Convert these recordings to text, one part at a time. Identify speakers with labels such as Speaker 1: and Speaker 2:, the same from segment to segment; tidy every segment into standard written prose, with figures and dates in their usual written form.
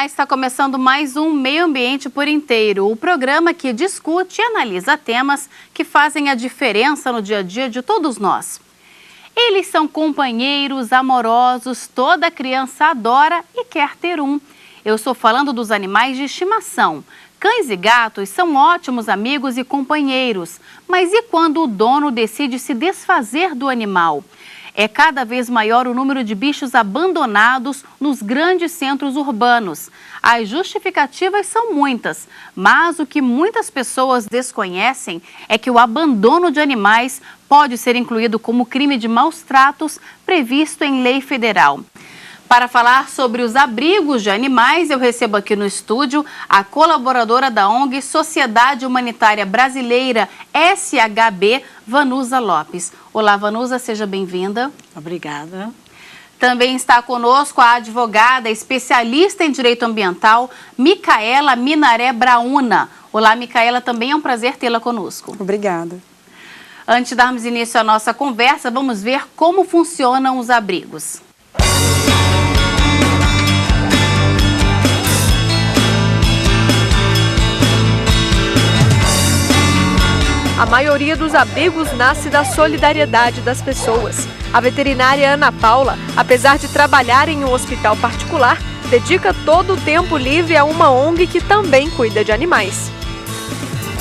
Speaker 1: Olá, está começando mais um Meio Ambiente por Inteiro, o programa que discute e analisa temas que fazem a diferença no dia a dia de todos nós. Eles são companheiros, amorosos, toda criança adora e quer ter um. Eu estou falando dos animais de estimação. Cães e gatos são ótimos amigos e companheiros, mas e quando o dono decide se desfazer do animal? É cada vez maior o número de bichos abandonados nos grandes centros urbanos. As justificativas são muitas, mas o que muitas pessoas desconhecem é que o abandono de animais pode ser incluído como crime de maus-tratos previsto em lei federal. Para falar sobre os abrigos de animais, eu recebo aqui no estúdio a colaboradora da ONG Sociedade Humanitária Brasileira, SHB, Vanusa Lopes. Olá, Vanusa, seja bem-vinda.
Speaker 2: Obrigada.
Speaker 1: Também está conosco a advogada especialista em direito ambiental, Micaela Minaré Brauna. Olá, Micaela, também é um prazer tê-la conosco.
Speaker 2: Obrigada.
Speaker 1: Antes de darmos início à nossa conversa, vamos ver como funcionam os abrigos.
Speaker 3: A maioria dos abrigos nasce da solidariedade das pessoas. A veterinária Ana Paula, apesar de trabalhar em um hospital particular, dedica todo o tempo livre a uma ONG que também cuida de animais.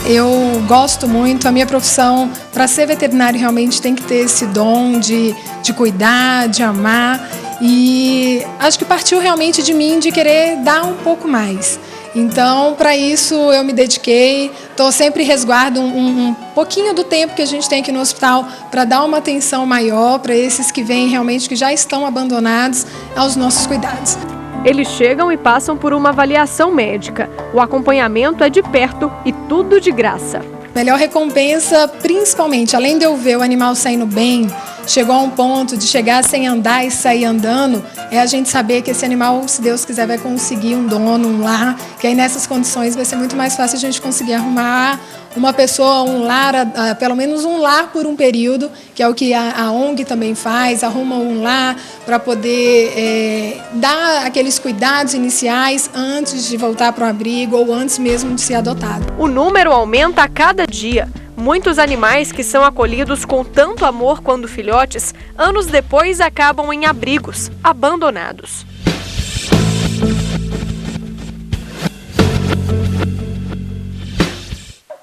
Speaker 4: Eu gosto muito, a minha profissão, para ser veterinário, realmente tem que ter esse dom de cuidar, de amar. E acho que partiu realmente de mim de querer dar um pouco mais. Então, para isso, eu me dediquei, estou sempre resguardo um pouquinho do tempo que a gente tem aqui no hospital para dar uma atenção maior para esses que vêm realmente, que já estão abandonados aos nossos cuidados.
Speaker 3: Eles chegam e passam por uma avaliação médica. O acompanhamento é de perto e tudo de graça.
Speaker 4: Melhor recompensa, principalmente, além de eu ver o animal saindo bem, chegou a um ponto de chegar sem andar e sair andando, é a gente saber que esse animal, se Deus quiser, vai conseguir um dono, um lar, que aí nessas condições vai ser muito mais fácil a gente conseguir arrumar uma pessoa, um lar, pelo menos um lar por um período, que é o que a ONG também faz, arruma um lar para poder dar aqueles cuidados iniciais antes de voltar para o abrigo ou antes mesmo de ser adotado.
Speaker 3: O número aumenta a cada dia. Muitos animais que são acolhidos com tanto amor quando filhotes, anos depois acabam em abrigos, abandonados.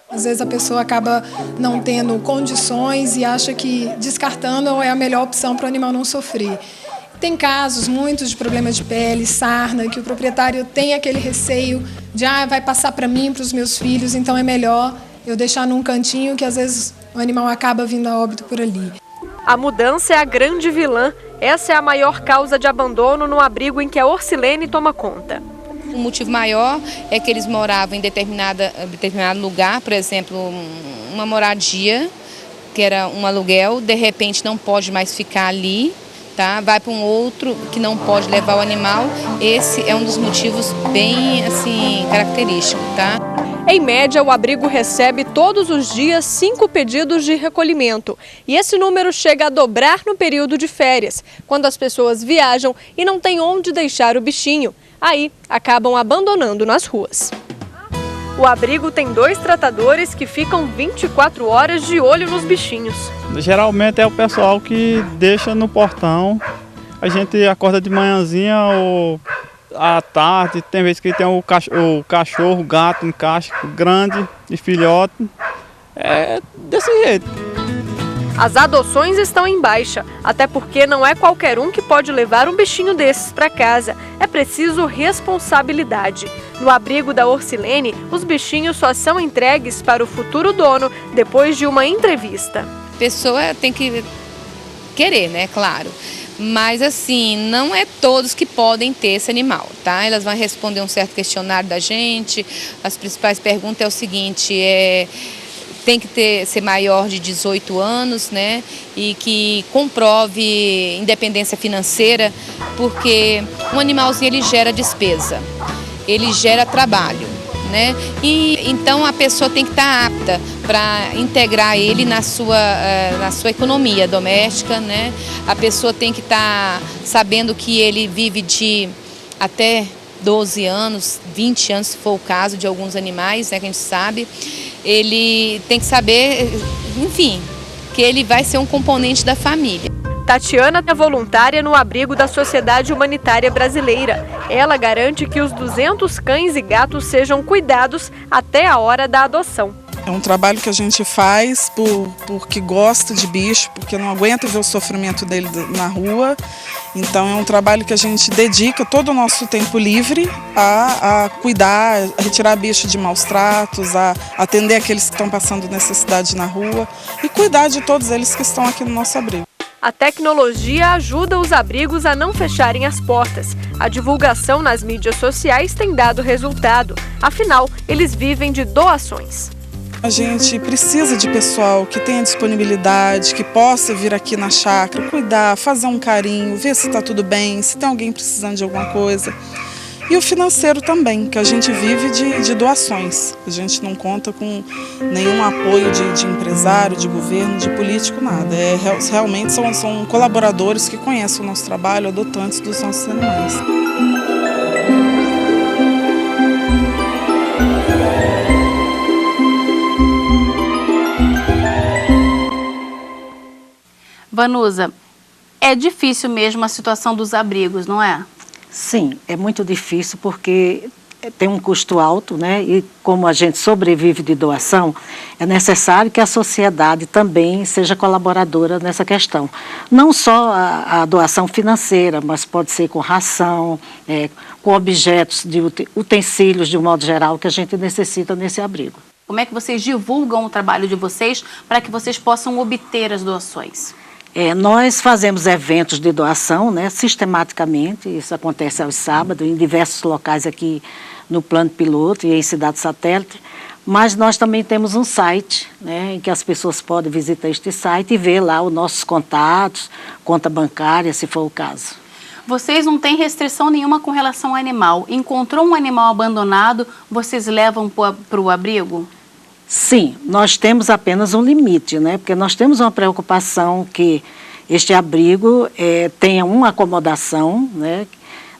Speaker 4: Às vezes a pessoa acaba não tendo condições e acha que descartando é a melhor opção para o animal não sofrer. Tem casos, muitos de problemas de pele, sarna, que o proprietário tem aquele receio de vai passar para mim, para os meus filhos, então é melhor eu deixar num cantinho que às vezes o animal acaba vindo a óbito por ali.
Speaker 3: A mudança é a grande vilã. Essa é a maior causa de abandono no abrigo em que a Orcilene toma conta.
Speaker 5: O motivo maior é que eles moravam em determinado lugar, por exemplo, uma moradia, que era um aluguel, de repente não pode mais ficar ali, tá? Vai para um outro que não pode levar o animal. Esse é um dos motivos bem assim, característico, tá?
Speaker 3: Em média, o abrigo recebe todos os dias 5 pedidos de recolhimento. E esse número chega a dobrar no período de férias, quando as pessoas viajam e não têm onde deixar o bichinho. Aí, acabam abandonando nas ruas. O abrigo tem 2 tratadores que ficam 24 horas de olho nos bichinhos.
Speaker 6: Geralmente é o pessoal que deixa no portão. A gente acorda de manhãzinha ou à tarde, tem vezes que tem o cachorro, o gato em caixa grande e filhote. É desse jeito.
Speaker 3: As adoções estão em baixa, até porque não é qualquer um que pode levar um bichinho desses para casa. É preciso responsabilidade. No abrigo da Orcilene, os bichinhos só são entregues para o futuro dono depois de uma entrevista.
Speaker 5: A pessoa tem que querer, né, claro. Mas assim, não é todos que podem ter esse animal, tá? Elas vão responder um certo questionário da gente. As principais perguntas é o seguinte, tem que ser maior de 18 anos, né? E que comprove independência financeira, porque um animalzinho ele gera despesa, ele gera trabalho, né? E então a pessoa tem que estar apta para integrar ele na sua economia doméstica, né? A pessoa tem que estar sabendo que ele vive de até 12 anos, 20 anos, se for o caso de alguns animais, né, que a gente sabe, ele tem que saber, enfim, que ele vai ser um componente da família.
Speaker 3: Tatiana é voluntária no abrigo da Sociedade Humanitária Brasileira. Ela garante que os 200 cães e gatos sejam cuidados até a hora da adoção.
Speaker 2: É um trabalho que a gente faz porque gosta de bicho, porque não aguenta ver o sofrimento dele na rua. Então é um trabalho que a gente dedica todo o nosso tempo livre a cuidar, a retirar bicho de maus tratos, a atender aqueles que estão passando necessidade na rua e cuidar de todos eles que estão aqui no nosso abrigo.
Speaker 3: A tecnologia ajuda os abrigos a não fecharem as portas. A divulgação nas mídias sociais tem dado resultado. Afinal, eles vivem de doações.
Speaker 2: A gente precisa de pessoal que tenha disponibilidade, que possa vir aqui na chácara, cuidar, fazer um carinho, ver se está tudo bem, se tem alguém precisando de alguma coisa. E o financeiro também, que a gente vive de doações. A gente não conta com nenhum apoio de empresário, de governo, de político, nada. Realmente são colaboradores que conhecem o nosso trabalho, adotantes dos nossos animais.
Speaker 1: Vanusa, é difícil mesmo a situação dos abrigos, não é?
Speaker 7: Sim, é muito difícil porque tem um custo alto, né? E como a gente sobrevive de doação, é necessário que a sociedade também seja colaboradora nessa questão. Não só a doação financeira, mas pode ser com ração, com objetos, de utensílios de um modo geral que a gente necessita nesse abrigo.
Speaker 1: Como é que vocês divulgam o trabalho de vocês para que vocês possam obter as doações?
Speaker 7: Nós fazemos eventos de doação, né, sistematicamente, isso acontece aos sábados, em diversos locais aqui no Plano Piloto e em Cidade Satélite, mas nós também temos um site, né, em que as pessoas podem visitar este site e ver lá os nossos contatos, conta bancária, se for o caso.
Speaker 1: Vocês não têm restrição nenhuma com relação ao animal. Encontrou um animal abandonado, vocês levam para o abrigo?
Speaker 7: Sim, nós temos apenas um limite, né? Porque nós temos uma preocupação que este abrigo tenha uma acomodação, né,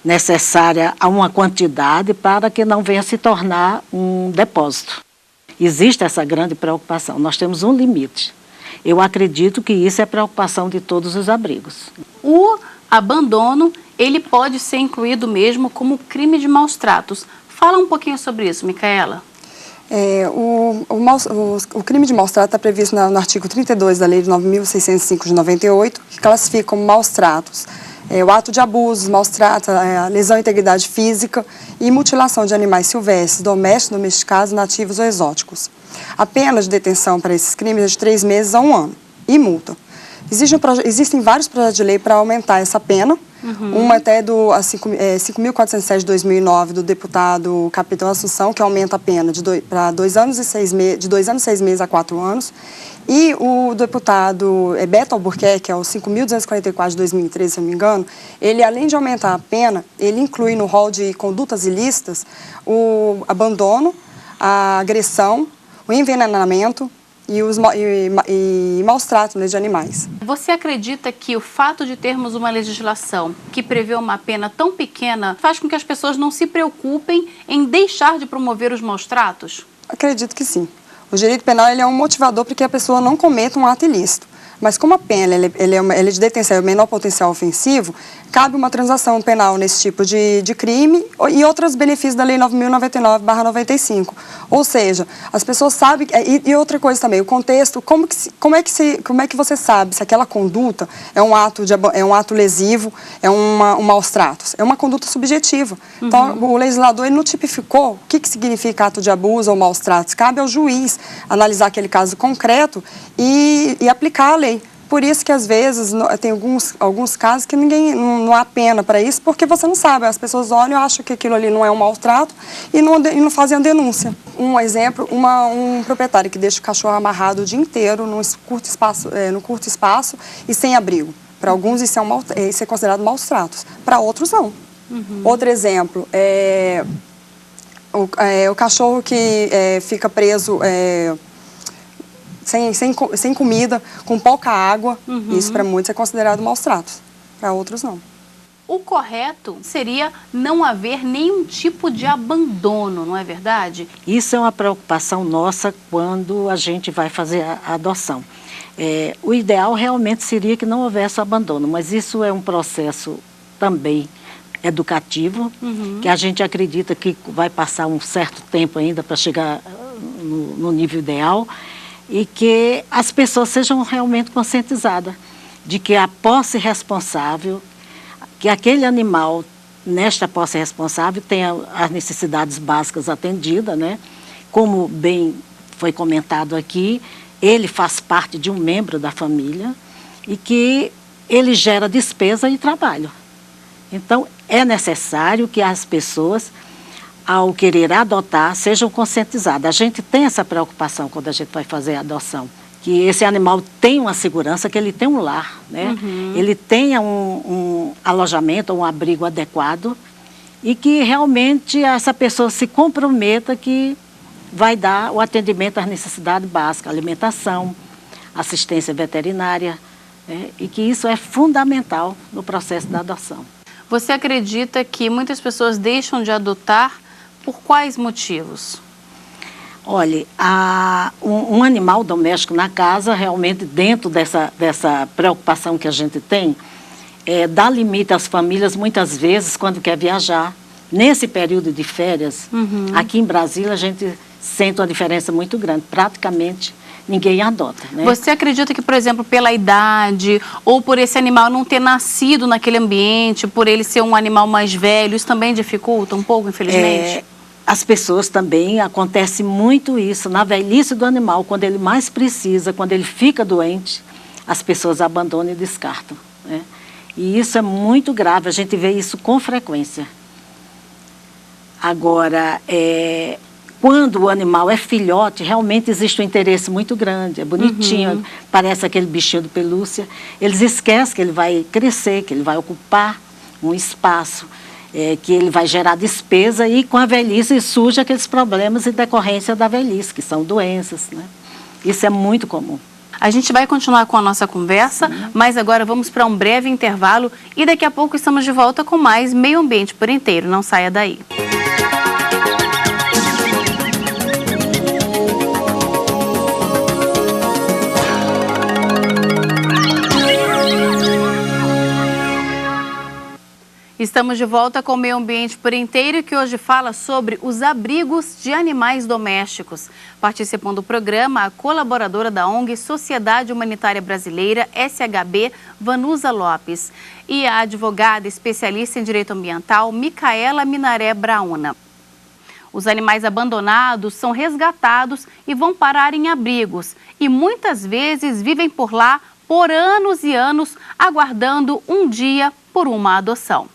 Speaker 7: necessária a uma quantidade para que não venha se tornar um depósito. Existe essa grande preocupação, nós temos um limite. Eu acredito que isso é preocupação de todos os abrigos.
Speaker 1: O abandono, ele pode ser incluído mesmo como crime de maus tratos. Fala um pouquinho sobre isso, Micaela.
Speaker 8: O crime de maus tratos está previsto no artigo 32 da Lei de 9.605 de 98, que classifica como maus tratos o ato de abuso, maus tratos, a lesão à integridade física e mutilação de animais silvestres, domésticos, domesticados, nativos ou exóticos. A pena de detenção para esses crimes é de 3 meses a 1 ano e multa. Existem vários projetos de lei para aumentar essa pena. Uma até do 5.407 de 2009 do deputado Capitão Assunção, que aumenta a pena para 2 anos e 6 meses, de 2 anos e 6 meses a 4 anos. E o deputado Beto Albuquerque, que é o 5.244 de 2013, se não me engano, ele, além de aumentar a pena, ele inclui no rol de condutas ilícitas o abandono, a agressão, o envenenamento e maus tratos, né, de animais.
Speaker 1: Você acredita que o fato de termos uma legislação que prevê uma pena tão pequena faz com que as pessoas não se preocupem em deixar de promover os maus tratos?
Speaker 8: Acredito que sim. O direito penal ele é um motivador para que a pessoa não cometa um ato ilícito. Mas como a pena ele é de detenção, é o menor potencial ofensivo, cabe uma transação penal nesse tipo de crime e outros benefícios da Lei 9.099/95. Ou seja, as pessoas sabem... E outra coisa também, o contexto, como é que você sabe se aquela conduta é um ato lesivo, é um maus tratos? É uma conduta subjetiva. Então, o legislador ele não tipificou o que significa ato de abuso ou maus tratos. Cabe ao juiz analisar aquele caso concreto e aplicar a lei. Por isso que, às vezes, tem alguns casos que não há pena para isso, porque você não sabe. As pessoas olham e acham que aquilo ali não é um maltrato e não fazem a denúncia. Um exemplo, um proprietário que deixa o cachorro amarrado o dia inteiro no curto espaço e sem abrigo. Para alguns isso é considerado maus tratos, para outros não. Outro exemplo, o cachorro que fica preso... Sem comida, com pouca água, isso para muitos é considerado maus tratos, para outros não.
Speaker 1: O correto seria não haver nenhum tipo de abandono, não é verdade?
Speaker 7: Isso é uma preocupação nossa quando a gente vai fazer a adoção. O ideal realmente seria que não houvesse abandono, mas isso é um processo também educativo, que a gente acredita que vai passar um certo tempo ainda para chegar no nível ideal, e que as pessoas sejam realmente conscientizadas de que a posse responsável, que aquele animal, nesta posse responsável, tenha as necessidades básicas atendidas, né? Como bem foi comentado aqui, ele faz parte de um membro da família e que ele gera despesa e trabalho. Então, é necessário que as pessoas, ao querer adotar, sejam conscientizadas. A gente tem essa preocupação quando a gente vai fazer a adoção, que esse animal tenha uma segurança, que ele tenha um lar, né? Ele tenha um alojamento, um abrigo adequado e que realmente essa pessoa se comprometa que vai dar o atendimento às necessidades básicas, alimentação, assistência veterinária, né? E que isso é fundamental no processo da adoção.
Speaker 1: Você acredita que muitas pessoas deixam de adotar por quais motivos?
Speaker 7: Olha, um animal doméstico na casa, realmente dentro dessa preocupação que a gente tem, dá limite às famílias muitas vezes quando quer viajar. Nesse período de férias, aqui em Brasília a gente sente uma diferença muito grande, praticamente ninguém adota, né?
Speaker 1: Você acredita que, por exemplo, pela idade ou por esse animal não ter nascido naquele ambiente, por ele ser um animal mais velho, isso também dificulta um pouco, infelizmente?
Speaker 7: As pessoas também, acontece muito isso, na velhice do animal, quando ele mais precisa, quando ele fica doente, as pessoas abandonam e descartam, né? E isso é muito grave, a gente vê isso com frequência. Agora, quando o animal é filhote, realmente existe um interesse muito grande, é bonitinho, parece aquele bichinho de pelúcia. Eles esquecem que ele vai crescer, que ele vai ocupar um espaço, que ele vai gerar despesa e com a velhice surge aqueles problemas em decorrência da velhice, que são doenças, né? Isso é muito comum.
Speaker 1: A gente vai continuar com a nossa conversa, mas agora vamos para um breve intervalo e daqui a pouco estamos de volta com mais Meio Ambiente por Inteiro. Não saia daí. Estamos de volta com o Meio Ambiente por Inteiro, que hoje fala sobre os abrigos de animais domésticos. Participam do programa a colaboradora da ONG Sociedade Humanitária Brasileira, SHB, Vanusa Lopes, e a advogada especialista em direito ambiental, Micaela Minaré Brauna. Os animais abandonados são resgatados e vão parar em abrigos e muitas vezes vivem por lá por anos e anos, aguardando um dia por uma adoção.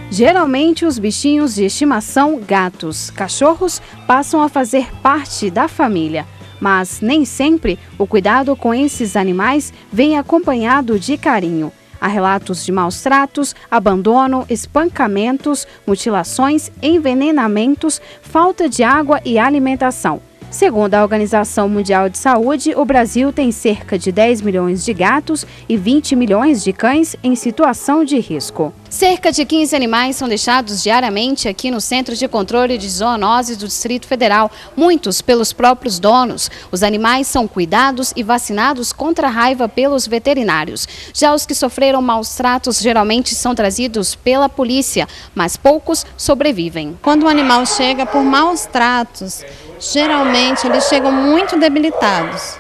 Speaker 9: Geralmente, os bichinhos de estimação, gatos, cachorros, passam a fazer parte da família. Mas nem sempre o cuidado com esses animais vem acompanhado de carinho. Há relatos de maus tratos, abandono, espancamentos, mutilações, envenenamentos, falta de água e alimentação. Segundo a Organização Mundial de Saúde, o Brasil tem cerca de 10 milhões de gatos e 20 milhões de cães em situação de risco.
Speaker 10: Cerca de 15 animais são deixados diariamente aqui no Centro de Controle de Zoonoses do Distrito Federal, muitos pelos próprios donos. Os animais são cuidados e vacinados contra a raiva pelos veterinários. Já os que sofreram maus tratos geralmente são trazidos pela polícia, mas poucos sobrevivem.
Speaker 11: Quando o animal chega por maus tratos, geralmente eles chegam muito debilitados.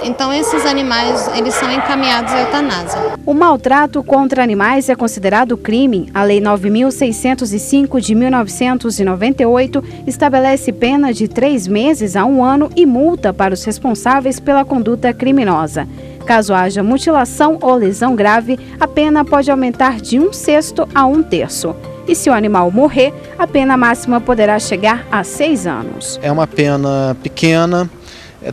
Speaker 11: Então esses animais, eles são encaminhados à eutanásia.
Speaker 9: O maltrato contra animais é considerado crime. A Lei 9.605 de 1998 estabelece pena de 3 meses a 1 ano e multa para os responsáveis pela conduta criminosa. Caso haja mutilação ou lesão grave, a pena pode aumentar de 1/6 a 1/3. E se o animal morrer, a pena máxima poderá chegar a 6 anos.
Speaker 12: É uma pena pequena,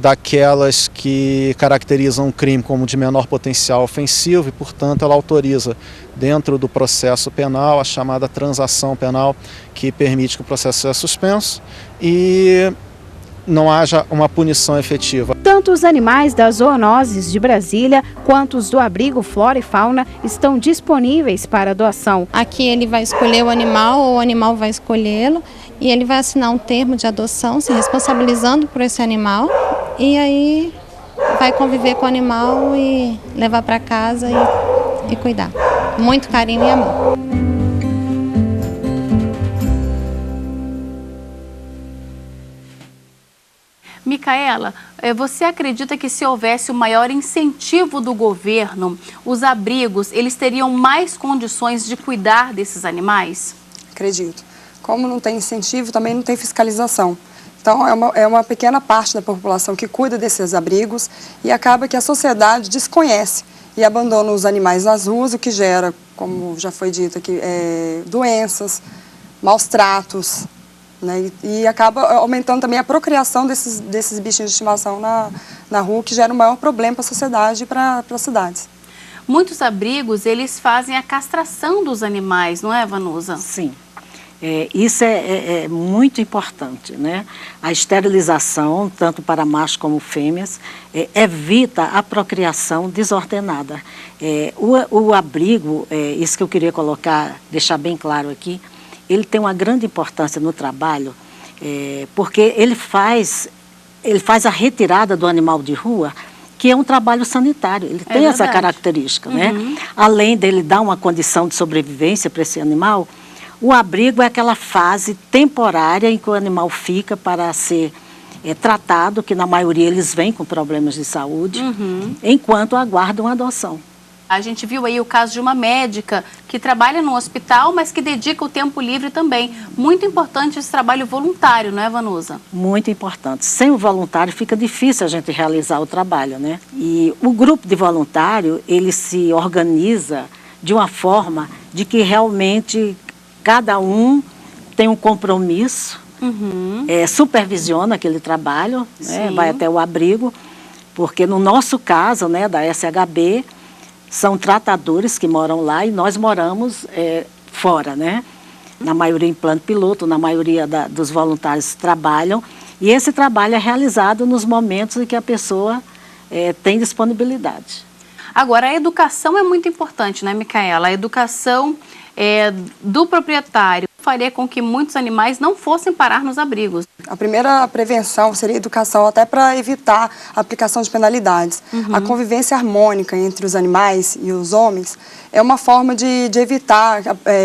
Speaker 12: daquelas que caracterizam um crime como de menor potencial ofensivo e, portanto, ela autoriza, dentro do processo penal, a chamada transação penal, que permite que o processo seja suspenso. E não haja uma punição efetiva.
Speaker 9: Tanto os animais das zoonoses de Brasília quanto os do abrigo Flora e Fauna estão disponíveis para doação.
Speaker 11: Aqui ele vai escolher o animal ou o animal vai escolhê-lo e ele vai assinar um termo de adoção, se responsabilizando por esse animal e aí vai conviver com o animal e levar para casa e cuidar. Muito carinho e amor.
Speaker 1: Micaela, você acredita que se houvesse o maior incentivo do governo, os abrigos, eles teriam mais condições de cuidar desses animais?
Speaker 8: Acredito. Como não tem incentivo, também não tem fiscalização. Então, é uma pequena parte da população que cuida desses abrigos e acaba que a sociedade desconhece e abandona os animais nas ruas, o que gera, como já foi dito aqui, doenças, maus tratos, né? E acaba aumentando também a procriação desses bichinhos de estimação na rua, que gera um maior problema para a sociedade e para as cidades.
Speaker 1: Muitos abrigos, eles fazem a castração dos animais, não é, Vanusa?
Speaker 7: Sim. Isso é muito importante, né? A esterilização, tanto para machos como fêmeas, evita a procriação desordenada. O abrigo, isso que eu queria deixar bem claro aqui, ele tem uma grande importância no trabalho, porque ele faz a retirada do animal de rua, que é um trabalho sanitário, ele tem essa característica, né? Além dele dar uma condição de sobrevivência para esse animal, o abrigo é aquela fase temporária em que o animal fica para ser tratado, que na maioria eles vêm com problemas de saúde, enquanto aguardam a adoção.
Speaker 1: A gente viu aí o caso de uma médica que trabalha no hospital, mas que dedica o tempo livre também. Muito importante esse trabalho voluntário, não é, Vanusa?
Speaker 7: Muito importante. Sem o voluntário fica difícil a gente realizar o trabalho, né? E o grupo de voluntário, ele se organiza de uma forma de que realmente cada um tem um compromisso, supervisiona aquele trabalho, né? Vai até o abrigo, porque no nosso caso, né, da SHB, são tratadores que moram lá e nós moramos fora, né? Na maioria em plano piloto, na maioria dos voluntários trabalham. E esse trabalho é realizado nos momentos em que a pessoa tem disponibilidade.
Speaker 1: Agora, a educação é muito importante, né, Micaela? A educação do proprietário faria com que muitos animais não fossem parar nos abrigos.
Speaker 8: A primeira prevenção seria a educação, até para evitar a aplicação de penalidades. A convivência harmônica entre os animais e os homens é uma forma de evitar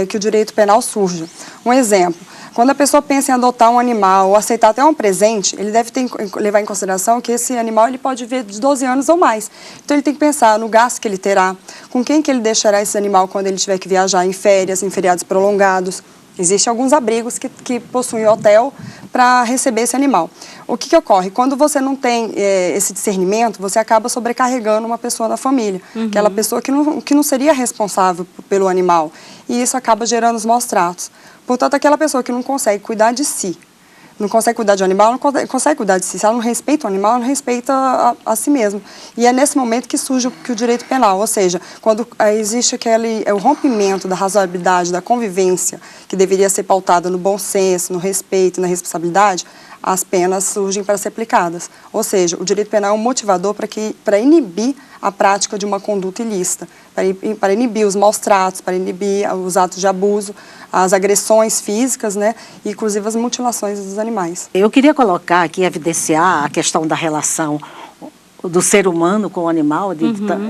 Speaker 8: que o direito penal surja. Um exemplo, quando a pessoa pensa em adotar um animal ou aceitar até um presente, ele deve levar em consideração que esse animal ele pode viver de 12 anos ou mais. Então ele tem que pensar no gasto que ele terá, com quem que ele deixará esse animal quando ele tiver que viajar em férias, em feriados prolongados. Existem alguns abrigos que possuem hotel para receber esse animal. O que ocorre? Quando você não tem esse discernimento, você acaba sobrecarregando uma pessoa da família. Aquela pessoa que não seria responsável pelo animal. E isso acaba gerando os maus tratos. Portanto, aquela pessoa que não consegue cuidar de si, não consegue cuidar de um animal, não consegue cuidar de si. Se ela não respeita o animal, ela não respeita a si mesma. E é nesse momento que surge o direito penal, ou seja, quando existe o rompimento da razoabilidade, da convivência, que deveria ser pautada no bom senso, no respeito, na responsabilidade, as penas surgem para ser aplicadas. Ou seja, o direito penal é um motivador para inibir a prática de uma conduta ilícita, para inibir os maus tratos, para inibir os atos de abuso, as agressões físicas, né, e inclusive as mutilações dos animais.
Speaker 7: Eu queria colocar aqui, evidenciar a questão da relação do ser humano com o animal,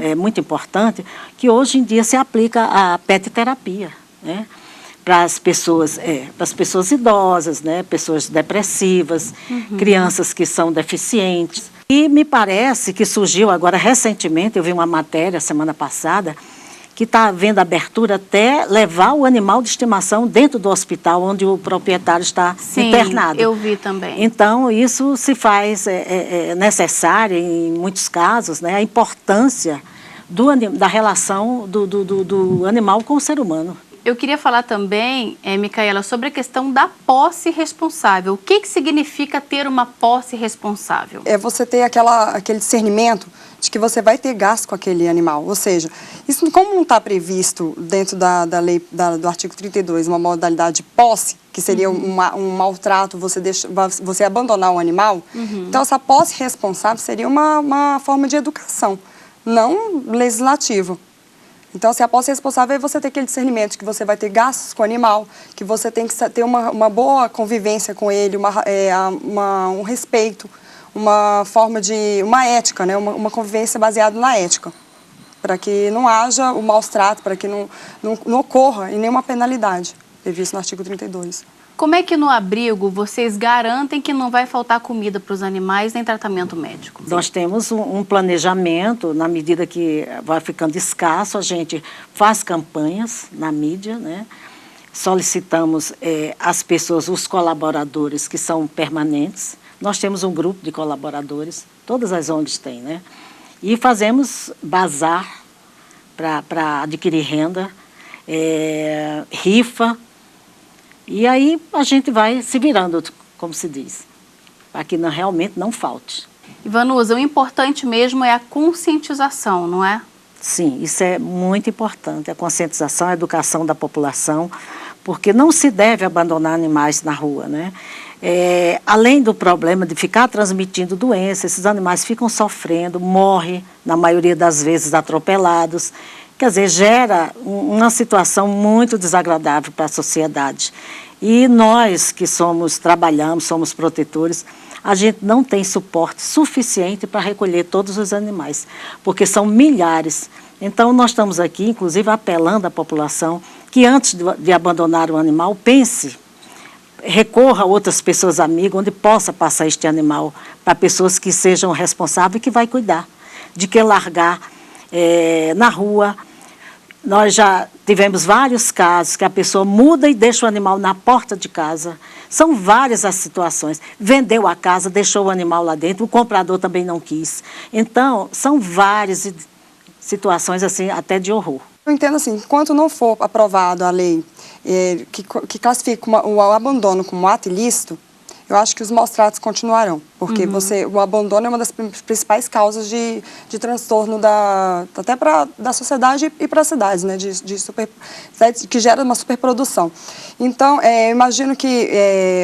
Speaker 7: é muito importante, que hoje em dia se aplica a pet terapia, né? Para as pessoas idosas, né? Pessoas depressivas, crianças que são deficientes. E me parece que surgiu agora recentemente, eu vi uma matéria semana passada, que está havendo abertura até levar o animal de estimação dentro do hospital onde o proprietário está internado.
Speaker 1: Eu vi também.
Speaker 7: Então, isso se faz necessário em muitos casos, né? A importância da relação do animal com o ser humano.
Speaker 1: Eu queria falar também, Micaela, sobre a questão da posse responsável. O que significa ter uma posse responsável?
Speaker 8: É você ter aquele discernimento de que você vai ter gasto com aquele animal. Ou seja, isso como não está previsto dentro da lei do artigo 32, uma modalidade de posse, que seria um maltrato, você abandonar um animal. Então, essa posse responsável seria uma forma de educação, não legislativo. Então, se a posse responsável é você ter aquele discernimento que você vai ter gastos com o animal, que você tem que ter uma boa convivência com ele, um respeito, uma ética, né? uma convivência baseada na ética, para que não haja o maus trato, para que não ocorra em nenhuma penalidade, previsto no artigo 32.
Speaker 1: Como é que no abrigo vocês garantem que não vai faltar comida para os animais nem tratamento médico?
Speaker 7: Nós temos um planejamento, na medida que vai ficando escasso, a gente faz campanhas na mídia, né? Solicitamos as pessoas, os colaboradores que são permanentes. Nós temos um grupo de colaboradores, todas as ONGs têm, né? E fazemos bazar para adquirir renda, rifa. E aí a gente vai se virando, como se diz, para que realmente não falte.
Speaker 1: Vanusa, o importante mesmo é a conscientização, não é?
Speaker 7: Sim, isso é muito importante, a conscientização, a educação da população, porque não se deve abandonar animais na rua, né? Além do problema de ficar transmitindo doença, esses animais ficam sofrendo, morrem, na maioria das vezes atropelados. Quer dizer, gera uma situação muito desagradável para a sociedade. E nós que trabalhamos, somos protetores, a gente não tem suporte suficiente para recolher todos os animais, porque são milhares. Então, nós estamos aqui, inclusive, apelando à população que antes de abandonar o animal, recorra a outras pessoas amigas, onde possa passar este animal para pessoas que sejam responsáveis e que vai cuidar, de que largar na rua. Nós já tivemos vários casos que a pessoa muda e deixa o animal na porta de casa. São várias as situações. Vendeu a casa, deixou o animal lá dentro, o comprador também não quis. Então, são várias situações assim, até de horror.
Speaker 8: Eu entendo assim, enquanto não for aprovada a lei que classifica o abandono como ato ilícito, eu acho que os maus tratos continuarão, porque o abandono é uma das principais causas de transtorno até da sociedade e para as cidades, né, que gera uma superprodução. Então, eu imagino que,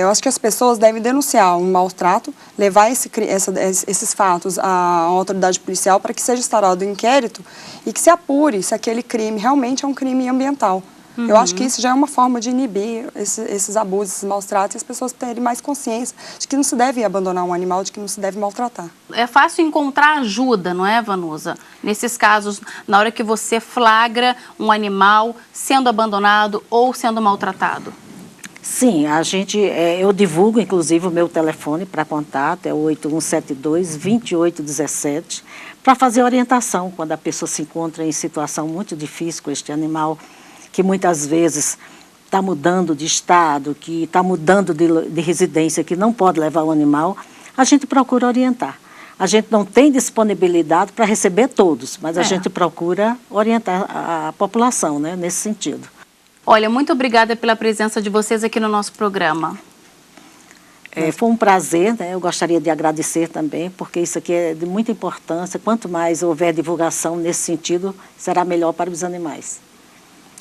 Speaker 8: eu acho que as pessoas devem denunciar um maus trato, levar esses fatos à autoridade policial para que seja instaurado um inquérito e que se apure se aquele crime realmente é um crime ambiental. Eu acho que isso já é uma forma de inibir esses abusos, esses maus tratos, e as pessoas terem mais consciência de que não se deve abandonar um animal, de que não se deve maltratar.
Speaker 1: É fácil encontrar ajuda, não é, Vanusa? Nesses casos, na hora que você flagra um animal sendo abandonado ou sendo maltratado.
Speaker 7: Sim, eu divulgo, inclusive, o meu telefone para contato, é o 8172-2817, para fazer orientação quando a pessoa se encontra em situação muito difícil com este animal, que muitas vezes está mudando de estado, que está mudando de residência, que não pode levar o animal, a gente procura orientar. A gente não tem disponibilidade para receber todos, mas a gente procura orientar a população, né, nesse sentido.
Speaker 1: Olha, muito obrigada pela presença de vocês aqui no nosso programa.
Speaker 7: Foi um prazer, né? Eu gostaria de agradecer também, porque isso aqui é de muita importância. Quanto mais houver divulgação nesse sentido, será melhor para os animais.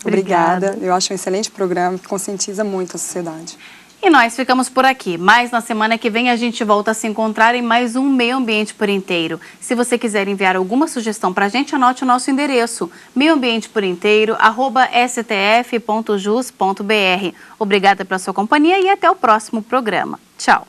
Speaker 8: Obrigada. Eu acho um excelente programa que conscientiza muito a sociedade.
Speaker 1: E nós ficamos por aqui, mas na semana que vem a gente volta a se encontrar em mais um Meio Ambiente por Inteiro. Se você quiser enviar alguma sugestão para a gente, anote o nosso endereço, meioambienteporinteiro@stf.jus.br. Obrigada pela sua companhia e até o próximo programa. Tchau!